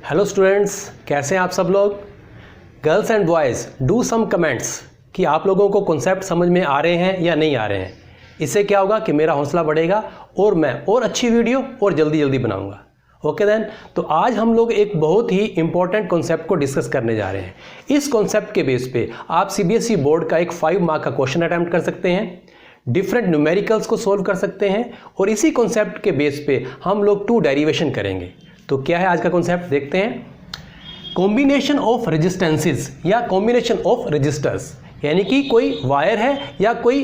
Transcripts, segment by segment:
Hello students, कैसे हैं आप सब लोग। Girls and boys, do some comments कि आप लोगों को कॉन्सेप्ट समझ में आ रहे हैं या नहीं आ रहे हैं। इससे क्या होगा कि मेरा हौसला बढ़ेगा और मैं और अच्छी वीडियो और जल्दी बनाऊंगा। ओके देन, तो आज हम लोग एक बहुत ही इंपॉर्टेंट कॉन्सेप्ट को डिस्कस करने जा रहे हैं। इस कॉन्सेप्ट के बेस पे आप सीबीएसई बोर्ड का एक 5 मार्क का क्वेश्चन अटैम्प्ट कर सकते हैं, डिफरेंट न्यूमेरिकल्स को सोल्व कर सकते हैं और इसी कॉन्सेप्ट के बेस पे हम लोग 2 डेरिवेशन करेंगे। तो क्या है आज का कॉन्सेप्ट, देखते हैं। कॉम्बिनेशन ऑफ रेजिस्टेंसेस या कॉम्बिनेशन ऑफ रजिस्टर्स, यानी कि कोई वायर है या कोई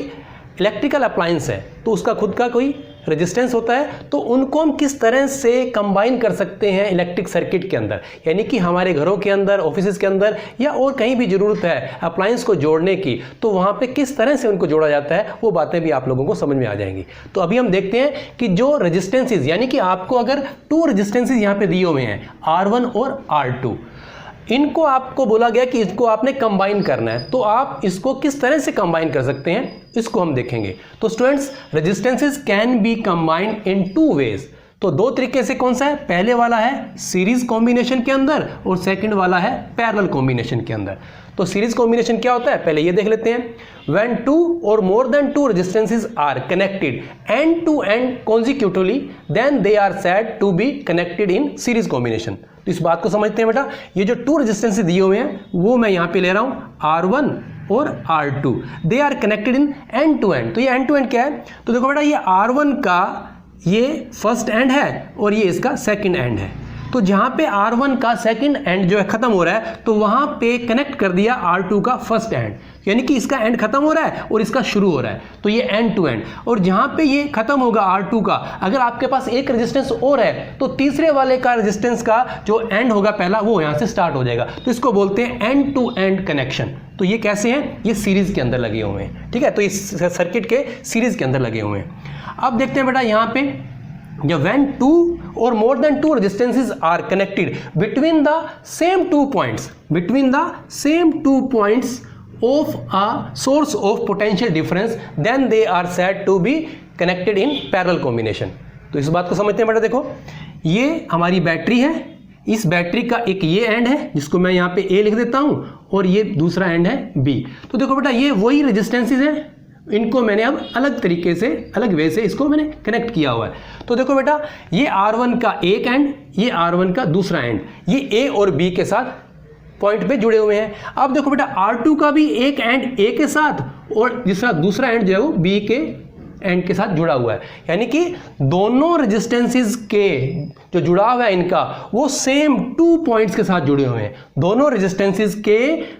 इलेक्ट्रिकल अप्लायंस है तो उसका खुद का कोई रेजिस्टेंस होता है, तो उनको हम किस तरह से कंबाइन कर सकते हैं इलेक्ट्रिक सर्किट के अंदर, यानी कि हमारे घरों के अंदर, ऑफिसेज के अंदर या और कहीं भी ज़रूरत है अप्लायंस को जोड़ने की, तो वहाँ पे किस तरह से उनको जोड़ा जाता है, वो बातें भी आप लोगों को समझ में आ जाएंगी। तो अभी हम देखते हैं कि जो रेजिस्टेंसेज, यानी कि आपको अगर 2 रेजिस्टेंसेज यहाँ पे दिए हुए हैं R1 और R2, इनको आपको बोला गया कि इसको आपने कंबाइन करना है, तो आप इसको किस तरह से कंबाइन कर सकते हैं इसको हम देखेंगे। तो students, resistances can be combined in 2 ways. तो 2 तरीके से, कौन सा है, पहले वाला है सीरीज कॉम्बिनेशन के अंदर और सेकंड वाला है पैरेलल कॉम्बिनेशन के अंदर। तो सीरीज कॉम्बिनेशन क्या होता है, पहले ये देख लेते हैं। When 2 or more than 2 resistances are connected end to end consecutively, then they are said to be connected in series combination। तो इस बात को समझते हैं बेटा। ये जो 2 रेजिस्टेंसेस दिए हुए हैं वो मैं यहाँ पे ले रहा हूँ R1 और R2, they are connected in end to end. तो ये एंड टू एंड क्या है, तो देखो बेटा, ये R1 का ये फर्स्ट एंड है और ये इसका सेकंड एंड है। तो जहाँ पे R1 का सेकंड एंड जो है खत्म हो रहा है, तो वहाँ पे कनेक्ट कर दिया R2 का फर्स्ट एंड, यानी कि इसका एंड खत्म हो रहा है और इसका शुरू हो रहा है, तो ये एंड टू एंड। और जहाँ पे ये खत्म होगा R2 का, अगर आपके पास एक रेजिस्टेंस और है तो तीसरे वाले का रेजिस्टेंस का जो एंड होगा पहला, वो यहाँ से स्टार्ट हो जाएगा। तो इसको बोलते हैं एंड टू एंड कनेक्शन। तो ये कैसे हैं, ये सीरीज के अंदर लगे हुए हैं, ठीक है। तो इस सर्किट के सीरीज के अंदर लगे हुए हैं। अब देखते हैं बेटा यहाँ पे, जब when 2 or more than 2 resistances are connected between the same 2 points of a source of potential difference, then they are said to be connected in parallel combination। तो इस बात को समझते हैं बेटा। देखो, ये हमारी बैटरी है, इस बैटरी का एक ये एंड है जिसको मैं यहाँ पे A लिख देता हूँ और ये दूसरा एंड है B। तो देखो बेटा, ये वही रेजिस्टेंसेस हैं, इनको मैंने अब अलग तरीके से, अलग वे से इसको मैंने कनेक्ट किया हुआ है। तो देखो बेटा, ये R1 का एक एंड, ये R1 का दूसरा एंड, ये A और B के साथ पॉइंट पे जुड़े हुए हैं। अब देखो बेटा, R2 का भी एक एंड A के साथ और दूसरा एंड जो है वो B के एंड के साथ जुड़ा हुआ है, यानी कि दोनों रेजिस्टेंसेस के जो जुड़ाव है इनका, वो सेम 2 पॉइंट्स के साथ जुड़े हुए हैं। दोनों रेजिस्टेंसेस के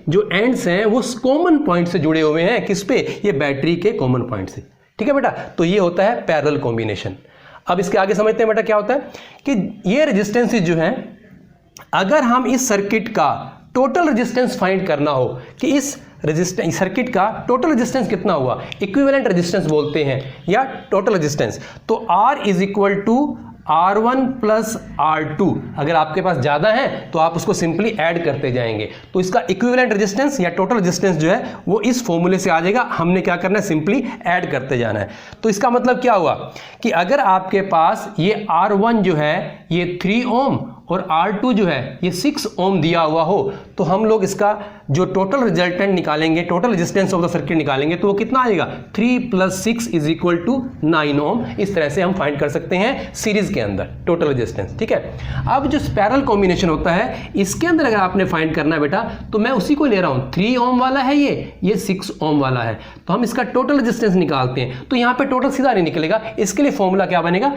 जो एंड्स हैं वो कॉमन पॉइंट से जुड़े हुए हैं। किस पे, ये बैटरी के कॉमन पॉइंट से, ठीक है बेटा। तो ये होता है पैरेलल कॉम्बिनेशन। अब इसके आगे समझते हैं बेटा क्या होता है कि ये रेजिस्टेंसेस जो हैं, अगर हम इस सर्किट का टोटल रेजिस्टेंस फाइंड करना हो कि इस सर्किट का टोटल रेजिस्टेंस कितना हुआ, इक्विवेलेंट रेजिस्टेंस बोलते हैं या टोटल रेजिस्टेंस, तो R is equal to R1 plus R2। अगर आपके पास ज़्यादा है तो आप उसको सिंपली ऐड करते जाएंगे, तो इसका इक्विवेलेंट रेजिस्टेंस या टोटल रेजिस्टेंस जो है वो इस फॉर्मूले से आ जाएगा। हमने क्या करना है, सिंपली ऐड करते जाना है। तो इसका मतलब क्या हुआ कि अगर आपके पास ये R1 जो है ये 3 ओम और R2 जो है ये 6 ओम दिया हुआ हो, तो हम लोग इसका जो टोटल रिजल्टेंट निकालेंगे, total resistance of the circuit निकालेंगे, तो वो कितना आएगा, 3 + 6 इज इक्वल टू 9 ओम। इस तरह से हम फाइंड कर सकते हैं सीरीज के अंदर टोटल रेजिस्टेंस, ठीक है। अब जो पैरेलल कॉम्बिनेशन होता है, इसके अंदर अगर आपने फाइंड करना है बेटा, तो मैं उसी को ले रहा हूँ। 3 ओम वाला है ये 6 ओम वाला है, तो हम इसका टोटल रेजिस्टेंस निकालते हैं। तो यहाँ पे टोटल सीधा नहीं निकलेगा, इसके लिए फॉर्मूला क्या बनेगा,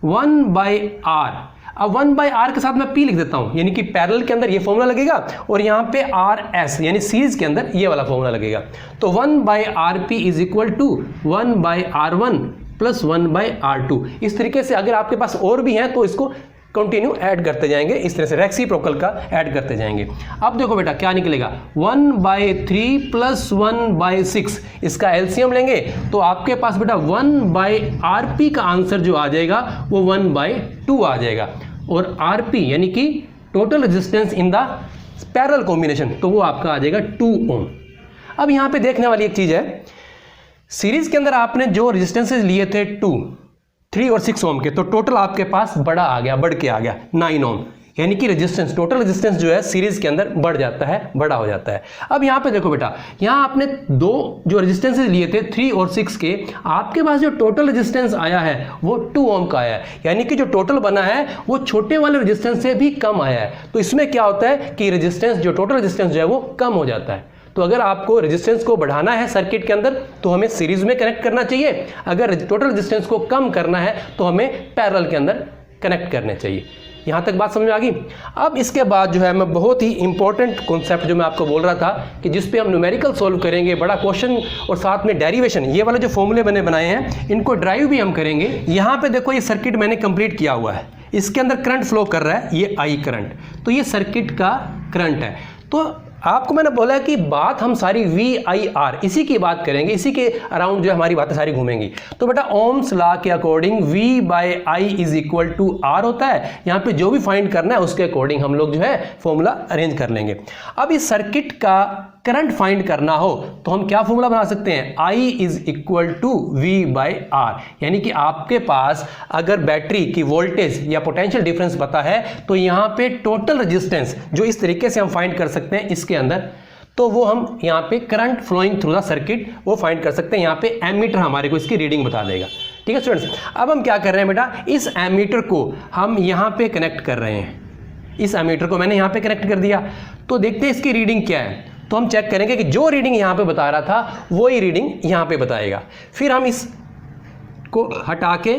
1/R। अब 1/R के साथ मैं P लिख देता हूं, यानी कि पैरेलल के अंदर ये फॉर्मूला लगेगा और यहां पे RS यानी सीरीज के अंदर ये वाला फॉर्मूला लगेगा। तो 1/RP is equal to 1/R1 plus 1/R2। इस तरीके से अगर आपके पास और भी हैं तो इसको कंटिन्यू ऐड करते जाएंगे, इस तरह से रेसिप्रोकल का ऐड करते जाएंगे। अब देखो बेटा क्या निकलेगा, 1/3 प्लस 1/6, इसका एलसीएम लेंगे तो आपके पास बेटा 1/RP का आंसर जो आ जाएगा वो 1/2 आ जाएगा, और RP यानी कि total resistance in the parallel combination, तो वो आपका आ जाएगा 2 ओम। अब यहाँ पे देखने वाली एक चीज है, सीरीज के अंदर आपने जो रेजिस्टेंसेज लिए थे 2, 3 और 6 ओम के, तो टोटल आपके पास बड़ा आ गया, बढ़ के आ गया 9 ओम। यानी कि रेजिस्टेंस, टोटल रेजिस्टेंस जो है सीरीज के अंदर बढ़ जाता है, बड़ा हो जाता है। अब यहाँ पे देखो बेटा, यहाँ आपने दो जो रेजिस्टेंसेस लिए थे 3 और 6 के, आपके पास जो टोटल रेजिस्टेंस आया है वो 2 ओम का आया है, यानी कि जो टोटल बना है वो छोटे वाले रेजिस्टेंस से भी कम आया है। तो इसमें क्या होता है कि रेजिस्टेंस, जो टोटल रेजिस्टेंस जो है वो कम हो जाता है। तो अगर आपको रेजिस्टेंस को बढ़ाना है सर्किट के अंदर तो हमें सीरीज में कनेक्ट करना चाहिए, अगर टोटल रेजिस्टेंस को कम करना है तो हमें पैरेलल के अंदर कनेक्ट करने चाहिए। यहाँ तक बात समझ में आ गई। अब इसके बाद जो है मैं बहुत ही इंपॉर्टेंट कॉन्सेप्ट जो मैं आपको बोल रहा था कि जिस पे हम न्यूमेरिकल सॉल्व करेंगे, बड़ा क्वेश्चन और साथ में डेरिवेशन, ये वाले जो फॉर्मूले मैंने बनाए हैं इनको ड्राइव भी हम करेंगे। यहाँ पे देखो ये सर्किट मैंने कंप्लीट किया हुआ है, इसके अंदर करंट फ्लो कर रहा है, ये आई करंट, तो ये सर्किट का करंट है। तो आपको मैंने बोला कि बात हम सारी VIR इसी की बात करेंगे, इसी के अराउंड जो हमारी बातें सारी घूमेंगी। तो बेटा ओम्स लॉ के according V/I is equal to R होता है। यहाँ पे जो भी फाइंड करना है उसके अकॉर्डिंग हम लोग जो है फॉर्मूला अरेंज कर लेंगे। अब इस सर्किट का करंट फाइंड करना हो तो हम क्या फॉर्मूला बना सकते हैं, I is equal to V/R, यानी कि आपके पास अगर बैटरी की वोल्टेज या पोटेंशियल डिफरेंस पता है तो यहाँ पे टोटल रेजिस्टेंस जो इस तरीके से हम फाइंड कर सकते हैं इसके अंदर, तो वो हम यहाँ पे current flowing through the circuit वो फाइंड कर सकते हैं। यहाँ पे एमीटर हमारे को इसकी रीडिंग बता देगा। ठीक है स्टूडेंट्स, अब हम क्या कर रहे हैं बेटा, इस एमीटर को हम यहाँ पे कनेक्ट कर रहे हैं। इस एमीटर को मैंने यहाँ पे कनेक्ट कर दिया, तो देखते हैं इसकी रीडिंग क्या है। तो हम चेक करेंगे कि जो रीडिंग यहाँ पे बता रहा था वही रीडिंग यहाँ पे बताएगा। फिर हम इस को हटा के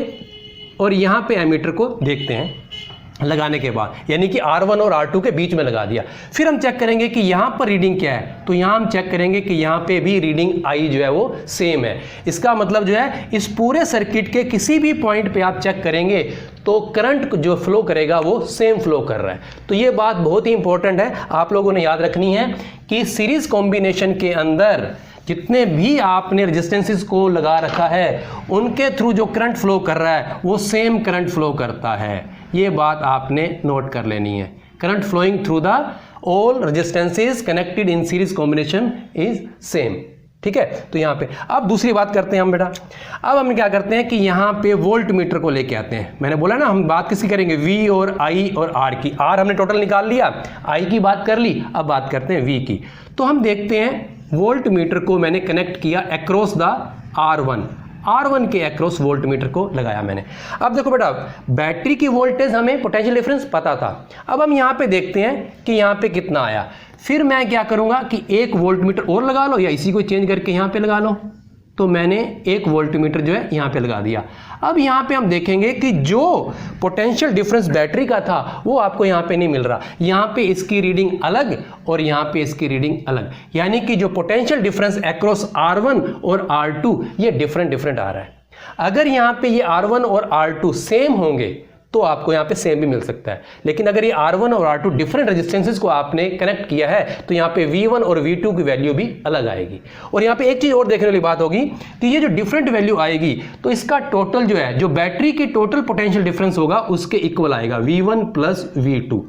और यहाँ पे एमीटर को देखते हैं लगाने के बाद, यानी कि R1 और R2 के बीच में लगा दिया। फिर हम चेक करेंगे कि यहाँ पर रीडिंग क्या है, तो यहाँ हम चेक करेंगे कि यहाँ पे भी रीडिंग I जो है वो सेम है। इसका मतलब जो है इस पूरे सर्किट के किसी भी पॉइंट पे आप चेक करेंगे तो करंट जो फ्लो करेगा वो सेम फ्लो कर रहा है। तो ये बात बहुत ही इंपॉर्टेंट है, आप लोगों ने याद रखनी है कि सीरीज कॉम्बिनेशन के अंदर जितने भी आपने रेजिस्टेंसेस को लगा रखा है उनके थ्रू जो करंट फ्लो कर रहा है वो सेम करंट फ्लो करता है। ये बात आपने नोट कर लेनी है। Current flowing through the all resistances connected in series combination is same. ठीक है, तो यहाँ पे अब दूसरी बात करते हैं हम बेटा। अब हम क्या करते हैं कि यहाँ पे वोल्ट मीटर को लेके आते हैं। मैंने बोला ना हम बात किसकी करेंगे, V और I और R की। R हमने टोटल निकाल लिया, I की बात कर ली, अब बात करते हैं V की। तो हम देखते हैं वोल्ट मीटर को मैंने कनेक्ट किया अक्रॉस द R1 के अक्रॉस वोल्ट मीटर को लगाया मैंने। अब देखो बेटा, बैटरी की वोल्टेज हमें पोटेंशियल डिफरेंस पता था। अब हम यहाँ पे देखते हैं कि यहाँ पे कितना आया। फिर मैं क्या करूँगा कि 1 वोल्ट मीटर और लगा लो या इसी को चेंज करके यहाँ पे लगा लो। तो मैंने 1 वोल्ट मीटर जो है यहाँ पे लगा दिया। अब यहाँ पे हम देखेंगे कि जो पोटेंशियल डिफरेंस बैटरी का था वो आपको यहाँ पे नहीं मिल रहा। यहाँ पे इसकी रीडिंग अलग और यहाँ पे इसकी रीडिंग अलग, यानी कि जो पोटेंशियल डिफरेंस अक्रॉस R1 और R2 ये डिफरेंट आ रहा है। अगर यहाँ पे ये R1 और R2 सेम होंगे तो आपको यहाँ पे सेम भी मिल सकता है, लेकिन अगर ये R1 और R2 डिफरेंट रेजिस्टेंसेस को आपने कनेक्ट किया है तो यहाँ पे V1 और V2 की वैल्यू भी अलग आएगी। और यहाँ पे एक चीज़ और देखने वाली बात होगी कि ये जो डिफरेंट वैल्यू आएगी तो इसका टोटल जो है, जो बैटरी की टोटल पोटेंशियल डिफरेंस होगा उसके इक्वल आएगा V1 प्लस V2।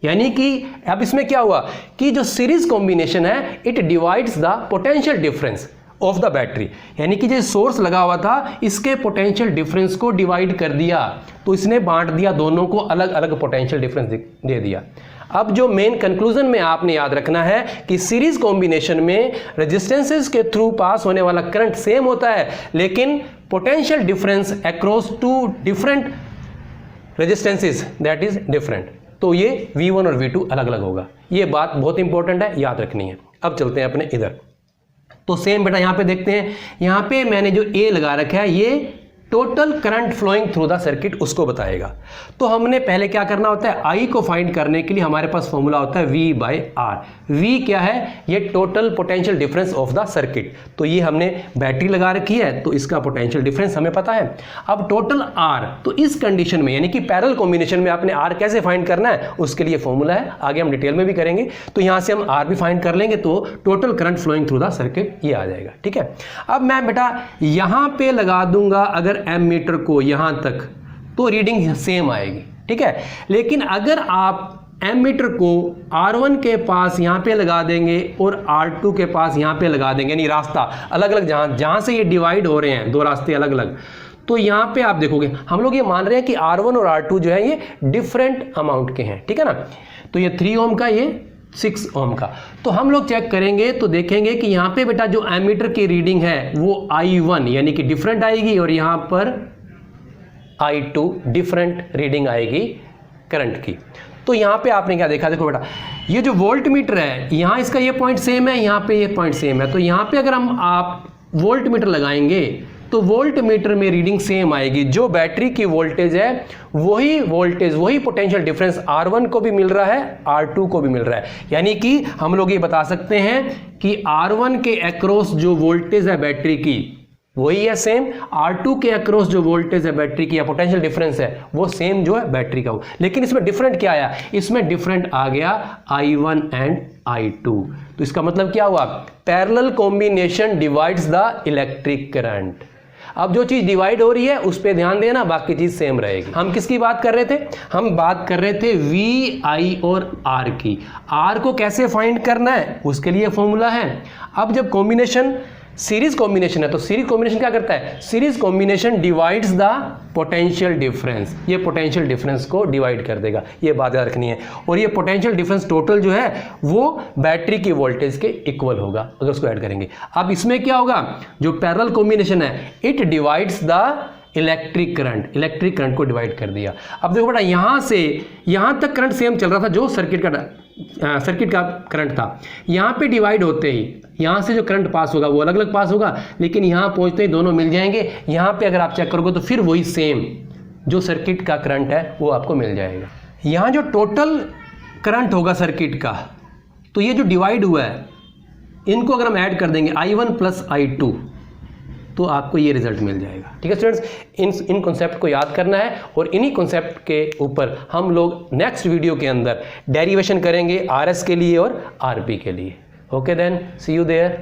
यानी कि अब इसमें क्या हुआ कि जो सीरीज कॉम्बिनेशन है it divides the potential difference of the battery, यानी कि जो सोर्स लगा हुआ था इसके पोटेंशियल डिफरेंस को डिवाइड कर दिया, तो इसने बांट दिया, दोनों को अलग अलग पोटेंशियल डिफरेंस दे दिया। अब जो मेन कंक्लूजन में आपने याद रखना है कि सीरीज कॉम्बिनेशन में रेजिस्टेंसेस के थ्रू पास होने वाला करंट सेम होता है, लेकिन potential difference across 2 different resistances that is different. तो ये V1 और V2 अलग अलग होगा। ये बात बहुत इंपॉर्टेंट है, याद रखनी है। अब चलते हैं अपने इधर। तो सेम बेटा यहाँ पे देखते हैं, यहाँ पे मैंने जो A लगा रखा है ये total current flowing through the circuit उसको बताएगा। तो हमने पहले क्या करना होता है, I को फाइंड करने के लिए हमारे पास फॉर्मूला होता है V/R। V क्या है, ये total potential difference of the circuit. तो ये हमने बैटरी लगा रखी है तो इसका पोटेंशियल डिफरेंस हमें पता है। अब टोटल R, तो इस कंडीशन में यानी कि पैरेलल कॉम्बिनेशन में आपने R कैसे फाइंड करना है उसके लिए फॉर्मूला है, आगे हम डिटेल में भी करेंगे। तो यहाँ से हम R भी फाइंड कर लेंगे तो total current flowing through the circuit ये आ जाएगा। ठीक है, अब मैं बेटा यहाँ पे लगा दूंगा अगर एमीटर को यहां तक, तो रीडिंग सेम आएगी। ठीक है, लेकिन अगर आप एमीटर को R1 के पास यहां पे लगा देंगे और R2 के पास यहां पे लगा देंगे, यानी रास्ता अलग अलग, जहां से ये डिवाइड हो रहे हैं दो रास्ते अलग अलग, तो यहाँ पे आप देखोगे हम लोग ये मान रहे हैं कि R1 और R2 जो है ये डिफरेंट अमाउंट के हैं, ठीक है ना। तो ये 3 ओम का, ये 6 ओम का। तो हम लोग चेक करेंगे तो देखेंगे कि यहाँ पे बेटा जो एमीटर की रीडिंग है वो I1 यानी कि डिफरेंट आएगी, और यहाँ पर I2 डिफरेंट रीडिंग आएगी करंट की। तो यहाँ पे आपने क्या देखा, देखो बेटा ये जो वोल्ट मीटर है यहाँ इसका ये पॉइंट सेम है, यहाँ पे ये पॉइंट सेम है। तो यहाँ पे अगर हम आप वोल्ट मीटर लगाएंगे तो वोल्ट मीटर में रीडिंग सेम आएगी। जो बैटरी की वोल्टेज है वही वोल्टेज, वही पोटेंशियल डिफरेंस R1 को भी मिल रहा है, R2 को भी मिल रहा है। यानी कि हम लोग ये बता सकते हैं कि R1 के अक्रॉस जो वोल्टेज है बैटरी की वही है सेम, R2 के अक्रॉस जो वोल्टेज है बैटरी की या पोटेंशियल डिफरेंस है वो सेम जो है बैटरी का हो। लेकिन इसमें डिफरेंट क्या आया, इसमें डिफरेंट आ गया I1 एंड I2। तो इसका मतलब क्या हुआ, parallel combination divides the electric current. अब जो चीज डिवाइड हो रही है उस पर ध्यान देना, बाकी चीज सेम रहेगी। हम किसकी बात कर रहे थे, हम बात कर रहे थे V, I और R की। R को कैसे फाइंड करना है उसके लिए फॉर्मूला है। अब जब कॉम्बिनेशन सीरीज कॉम्बिनेशन है तो सीरीज कॉम्बिनेशन क्या करता है, series combination divides the potential difference. ये पोटेंशियल डिफरेंस को डिवाइड कर देगा, ये बात याद रखनी है। और ये पोटेंशियल डिफरेंस टोटल जो है वो बैटरी की वोल्टेज के इक्वल होगा अगर उसको ऐड करेंगे। अब इसमें क्या होगा, जो पैरेलल कॉम्बिनेशन है it divides the electric current, electric current को डिवाइड कर दिया। अब देखो बेटा यहां से यहां तक करंट सेम चल रहा था जो सर्किट का करंट था। यहां पे डिवाइड होते ही यहां से जो करंट पास होगा वो अलग अलग पास होगा, लेकिन यहां पहुंचते ही दोनों मिल जाएंगे। यहां पे अगर आप चेक करोगे तो फिर वही सेम जो सर्किट का करंट है वो आपको मिल जाएगा। यहां जो टोटल करंट होगा सर्किट का, तो ये जो डिवाइड हुआ है इनको अगर हम ऐड कर देंगे I1 प्लस I2 तो आपको ये रिजल्ट मिल जाएगा। ठीक है स्टूडेंट्स, इन कॉन्सेप्ट को याद करना है और इन्हीं कॉन्सेप्ट के ऊपर हम लोग नेक्स्ट वीडियो के अंदर डेरिवेशन करेंगे RS के लिए और RP के लिए। Okay then, see you there.